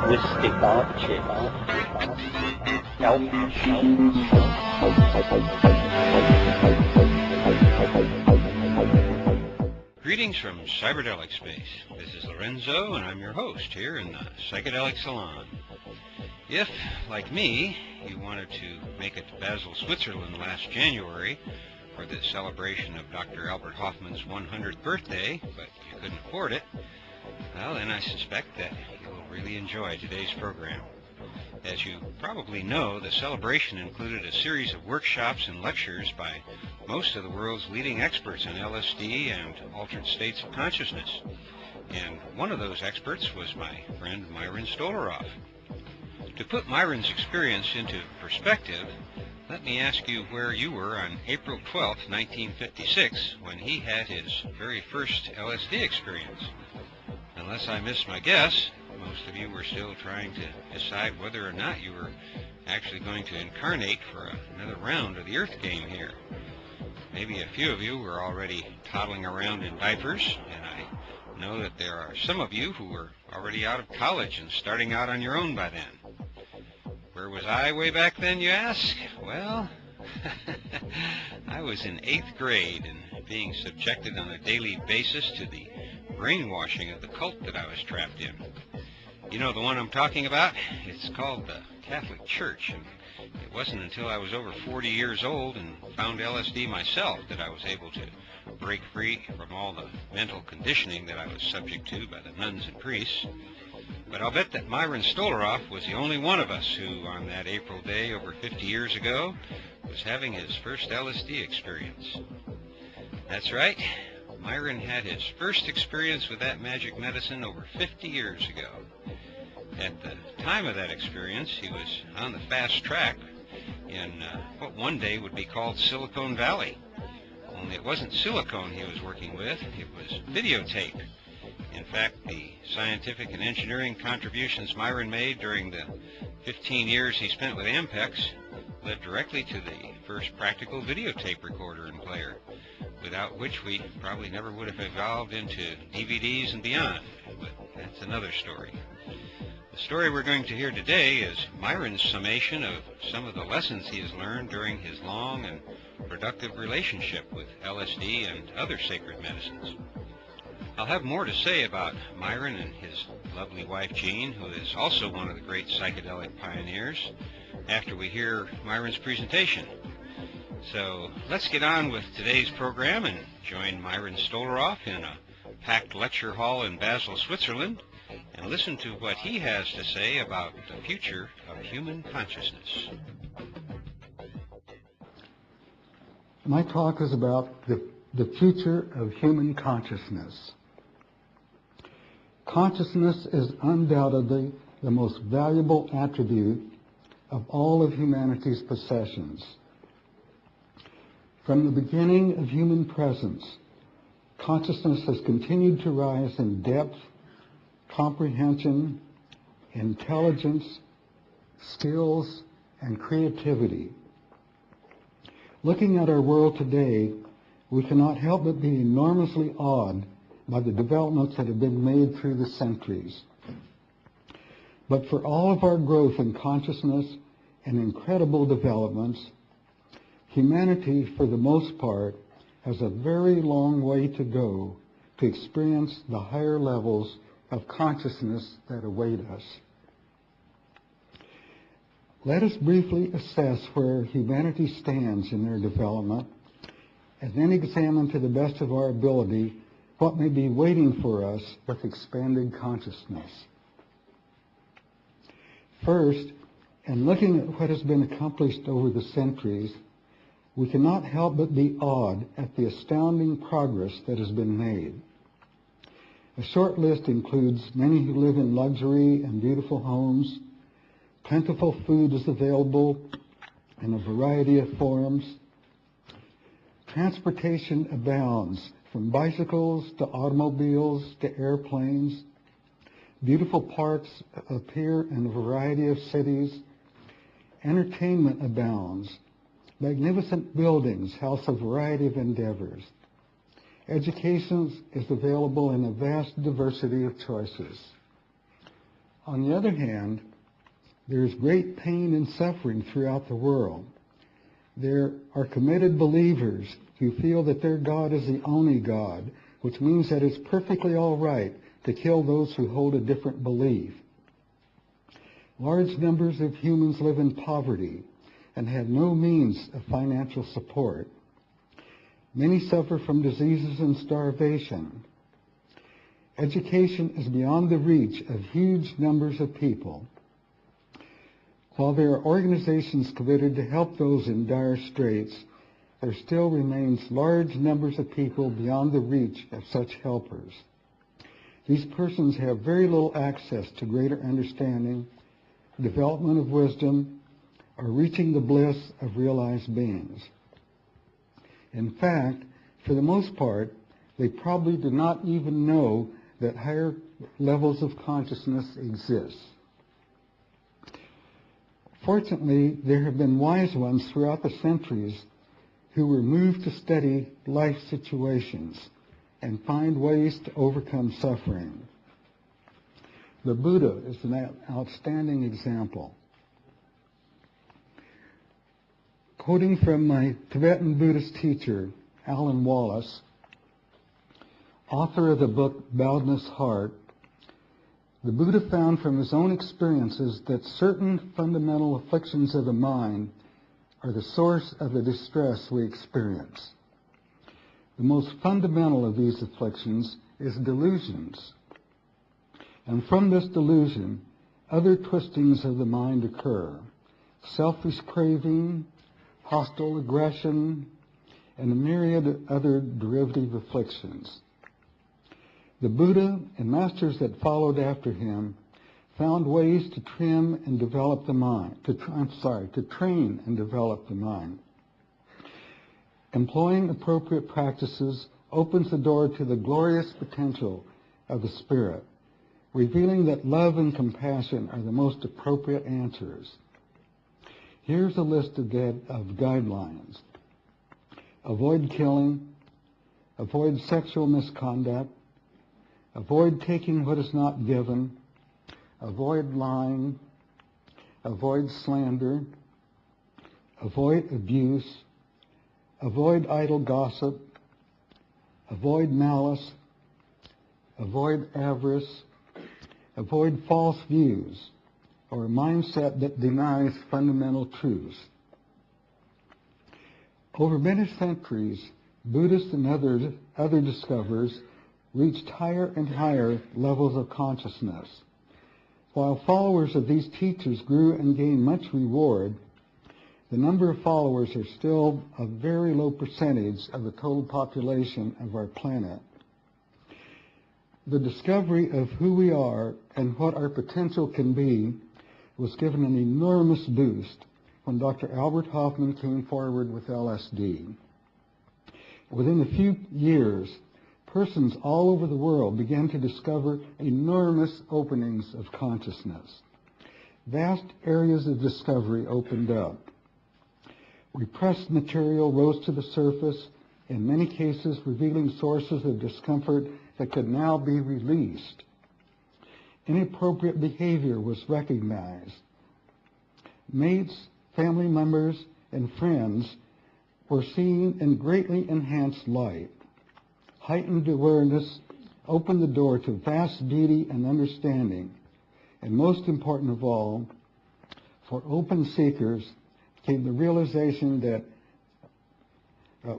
whiskey bar, chip, Greetings from Cyberdelic Space. This is Lorenzo, and I'm your host here in the Psychedelic Salon. If, like me, you wanted to make it to Basel, Switzerland last January for the celebration of Dr. Albert Hoffman's 100th birthday, but you couldn't afford it, well, then I suspect that you'll really enjoy today's program. As you probably know, the celebration included a series of workshops and lectures by most of the world's leading experts on LSD and altered states of consciousness. And one of those experts was my friend Myron Stolaroff. To put Myron's experience into perspective, let me ask you where you were on April 12, 1956, when he had his very first LSD experience. Unless I missed my guess, most of you were still trying to decide whether or not you were actually going to incarnate for another round of the Earth game here. Maybe a few of you were already toddling around in diapers, and I know that there are some of you who were already out of college and starting out on your own by then. Where was I way back then, you ask? Well, I was in 8th grade and being subjected on a daily basis to the brainwashing of the cult that I was trapped in. You know the one I'm talking about? It's called the Catholic Church, and it wasn't until I was over 40 years old and found LSD myself that I was able to break free from all the mental conditioning that I was subject to by the nuns and priests. But I'll bet that Myron Stolaroff was the only one of us who, on that April day over 50 years ago, was having his first LSD experience. That's right. Myron had his first experience with that magic medicine over 50 years ago. At the time of that experience, he was on the fast track in what one day would be called Silicon Valley. Only it wasn't silicone he was working with, it was videotape. In fact, the scientific and engineering contributions Myron made during the 15 years he spent with Ampex led directly to the first practical videotape recorder and player, without which we probably never would have evolved into DVDs and beyond, but that's another story. The story we're going to hear today is Myron's summation of some of the lessons he has learned during his long and productive relationship with LSD and other sacred medicines. I'll have more to say about Myron and his lovely wife Jean, who is also one of the great psychedelic pioneers, after we hear Myron's presentation. So let's get on with today's program and join Myron Stolaroff in a packed lecture hall in Basel, Switzerland, and listen to what he has to say about the future of human consciousness. My talk is about the future of human consciousness. Consciousness is undoubtedly the most valuable attribute of all of humanity's possessions. From the beginning of human presence, consciousness has continued to rise in depth, comprehension, intelligence, skills, and creativity. Looking at our world today, we cannot help but be enormously awed by the developments that have been made through the centuries. But for all of our growth in consciousness and incredible developments, humanity, for the most part, has a very long way to go to experience the higher levels of consciousness that await us. Let us briefly assess where humanity stands in their development, and then examine to the best of our ability what may be waiting for us with expanded consciousness. First, in looking at what has been accomplished over the centuries, we cannot help but be awed at the astounding progress that has been made. A short list includes many who live in luxury and beautiful homes. Plentiful food is available in a variety of forms. Transportation abounds, from bicycles to automobiles to airplanes. Beautiful parks appear in a variety of cities. Entertainment abounds. Magnificent buildings house a variety of endeavors. Education is available in a vast diversity of choices. On the other hand, there is great pain and suffering throughout the world. There are committed believers who feel that their God is the only God, which means that it's perfectly all right to kill those who hold a different belief. Large numbers of humans live in poverty and have no means of financial support. Many suffer from diseases and starvation. Education is beyond the reach of huge numbers of people. While there are organizations committed to help those in dire straits, there still remains large numbers of people beyond the reach of such helpers. These persons have very little access to greater understanding, development of wisdom, or reaching the bliss of realized beings. In fact, for the most part, they probably do not even know that higher levels of consciousness exist. Fortunately, there have been wise ones throughout the centuries who were moved to study life situations and find ways to overcome suffering. The Buddha is an outstanding example. Quoting from my Tibetan Buddhist teacher, Alan Wallace, author of the book Boundless Heart, the Buddha found from his own experiences that certain fundamental afflictions of the mind are the source of the distress we experience. The most fundamental of these afflictions is delusions. And from this delusion, other twistings of the mind occur: selfish craving, hostile aggression, and a myriad other derivative afflictions. The Buddha and masters that followed after him found ways to trim and develop the mind, to train and develop the mind. Employing appropriate practices opens the door to the glorious potential of the spirit, revealing that love and compassion are the most appropriate answers. Here's a list of guidelines. Avoid killing, avoid sexual misconduct, avoid taking what is not given, avoid lying, avoid slander, avoid abuse, avoid idle gossip, avoid malice, avoid avarice, avoid false views, or a mindset that denies fundamental truths. Over many centuries, Buddhists and other discoverers reached higher and higher levels of consciousness. While followers of these teachers grew and gained much reward, the number of followers are still a very low percentage of the total population of our planet. The discovery of who we are and what our potential can be was given an enormous boost when Dr. Albert Hoffman came forward with LSD. Within a few years, persons all over the world began to discover enormous openings of consciousness. Vast areas of discovery opened up. Repressed material rose to the surface, in many cases revealing sources of discomfort that could now be released. Inappropriate behavior was recognized. Mates, family members, and friends were seen in greatly enhanced light. Heightened awareness opened the door to vast beauty and understanding. And most important of all, for open seekers came the realization that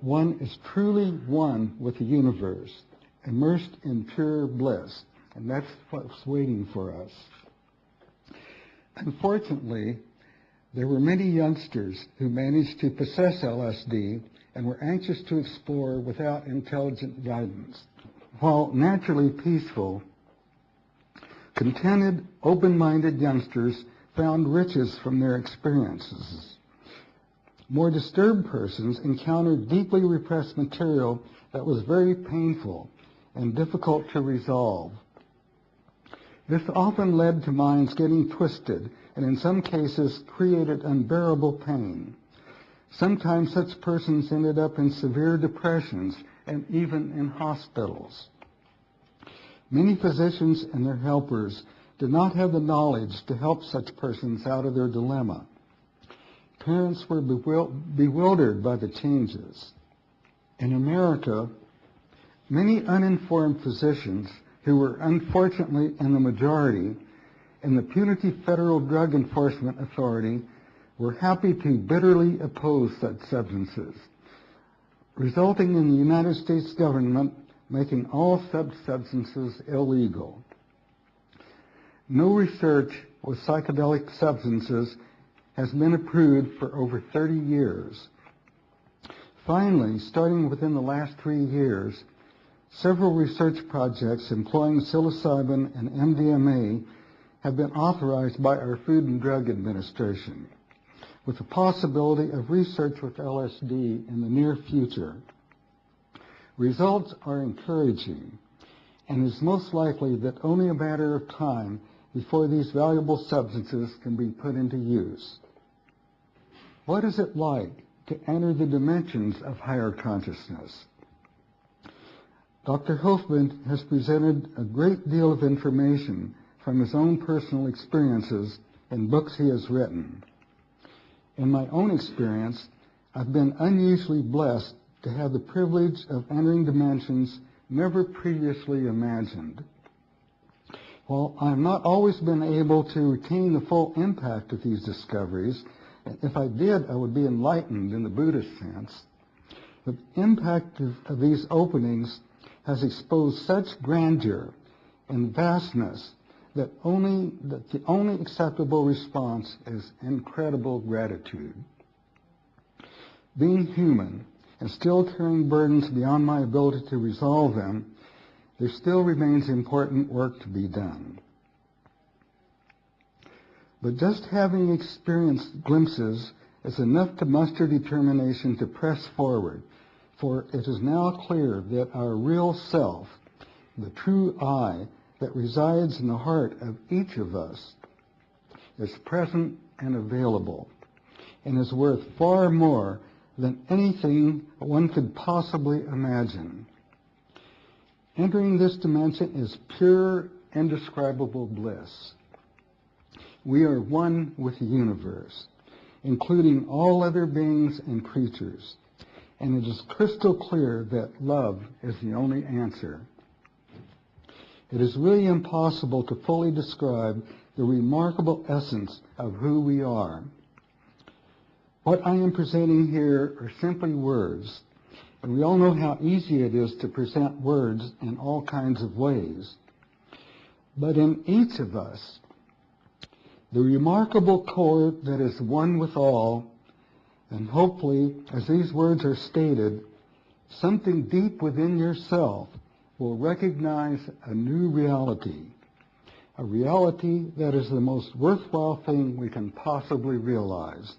one is truly one with the universe, immersed in pure bliss. And that's what's waiting for us. Unfortunately, there were many youngsters who managed to possess LSD and were anxious to explore without intelligent guidance. While naturally peaceful, contented, open-minded youngsters found riches from their experiences. More disturbed persons encountered deeply repressed material that was very painful and difficult to resolve. This often led to minds getting twisted and in some cases created unbearable pain. Sometimes such persons ended up in severe depressions and even in hospitals. Many physicians and their helpers did not have the knowledge to help such persons out of their dilemma. Parents were bewildered by the changes. In America, many uninformed physicians, who were unfortunately in the majority, and the punitive Federal Drug Enforcement Authority were happy to bitterly oppose such substances, resulting in the United States government making all such substances illegal. No research with psychedelic substances has been approved for over 30 years. Finally, starting within the last 3 years, several research projects employing psilocybin and MDMA have been authorized by our Food and Drug Administration, with the possibility of research with LSD in the near future. Results are encouraging, and it's most likely that only a matter of time before these valuable substances can be put into use. What is it like to enter the dimensions of higher consciousness? Dr. Hoffman has presented a great deal of information from his own personal experiences in books he has written. In my own experience, I've been unusually blessed to have the privilege of entering dimensions never previously imagined. While I've not always been able to retain the full impact of these discoveries, if I did, I would be enlightened in the Buddhist sense. The impact of these openings has exposed such grandeur and vastness that the only acceptable response is incredible gratitude. Being human and still carrying burdens beyond my ability to resolve them, there still remains important work to be done. But just having experienced glimpses is enough to muster determination to press forward, for it is now clear that our real self, the true I that resides in the heart of each of us, is present and available, and is worth far more than anything one could possibly imagine. Entering this dimension is pure, indescribable bliss. We are one with the universe, including all other beings and creatures, and it is crystal clear that love is the only answer. It is really impossible to fully describe the remarkable essence of who we are. What I am presenting here are simply words, and we all know how easy it is to present words in all kinds of ways. But in each of us, the remarkable core that is one with all, and hopefully, as these words are stated, something deep within yourself will recognize a new reality, a reality that is the most worthwhile thing we can possibly realize.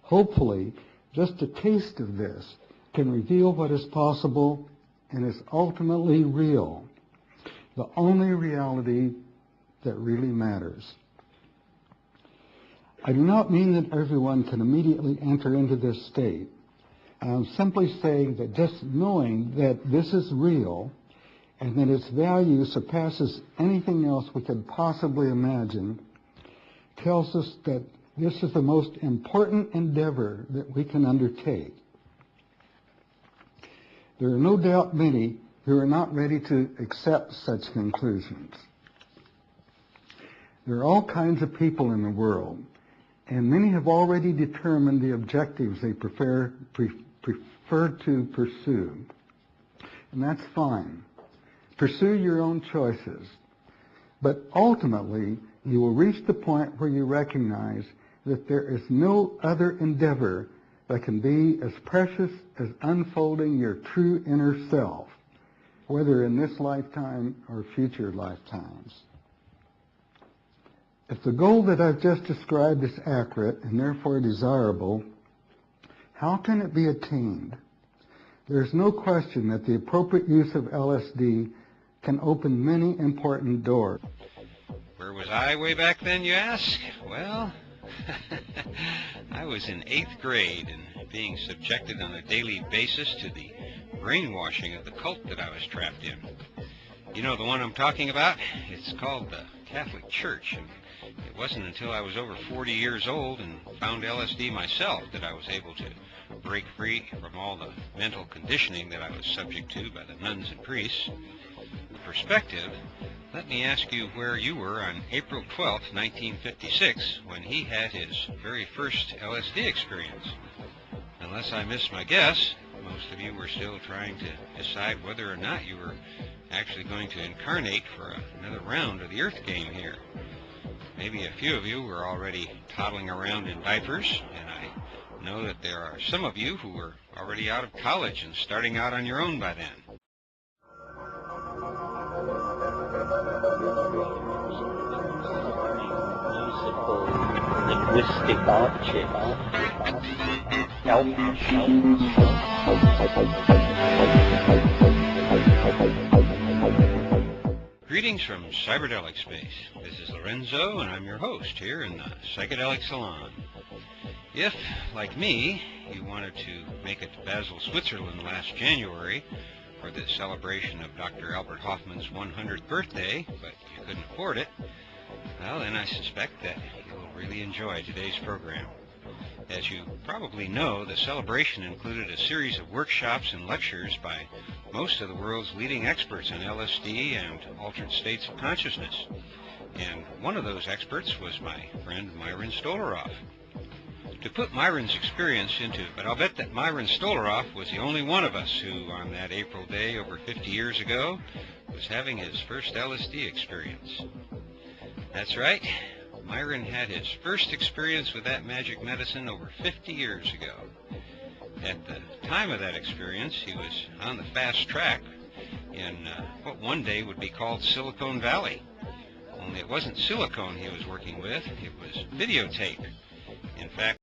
Hopefully, just a taste of this can reveal what is possible and is ultimately real, the only reality that really matters. I do not mean that everyone can immediately enter into this state. I'm simply saying that just knowing that this is real and that its value surpasses anything else we could possibly imagine tells us that this is the most important endeavor that we can undertake. There are no doubt many who are not ready to accept such conclusions. There are all kinds of people in the world, and many have already determined the objectives they prefer to pursue. And that's fine. Pursue your own choices. But ultimately, you will reach the point where you recognize that there is no other endeavor that can be as precious as unfolding your true inner self, whether in this lifetime or future lifetimes. If the goal that I've just described is accurate and therefore desirable, how can it be attained? There's no question that the appropriate use of LSD can open many important doors. Where was I way back then, you ask? Well, I was in 8th grade and being subjected on a daily basis to the brainwashing of the cult that I was trapped in. You know the one I'm talking about? It's called the Catholic Church, and it wasn't until I was over 40 years old and found LSD myself that I was able to break free from all the mental conditioning that I was subject to by the nuns and priests. For perspective, let me ask you where you were on April 12, 1956, when he had his very first LSD experience. Unless I missed my guess, most of you were still trying to decide whether or not you were actually going to incarnate for another round of the Earth game here. Maybe a few of you were already toddling around in diapers, and I know that there are some of you who were already out of college and starting out on your own by then. Musical, linguistic objects. Greetings from Cyberdelic Space. This is Lorenzo, and I'm your host here in the Psychedelic Salon. If, like me, you wanted to make it to Basel, Switzerland last January for the celebration of Dr. Albert Hoffman's 100th birthday, but you couldn't afford it, well, then I suspect that you'll really enjoy today's program. As you probably know, the celebration included a series of workshops and lectures by most of the world's leading experts on LSD and altered states of consciousness. And one of those experts was my friend Myron Stolaroff. To put Myron's experience into it, but I'll bet that Myron Stolaroff was the only one of us who, on that April day over 50 years ago, was having his first LSD experience. That's right. Myron had his first experience with that magic medicine over 50 years ago. At the time of that experience, he was on the fast track in what one day would be called Silicon Valley. Only it wasn't silicone he was working with, it was videotape. In fact,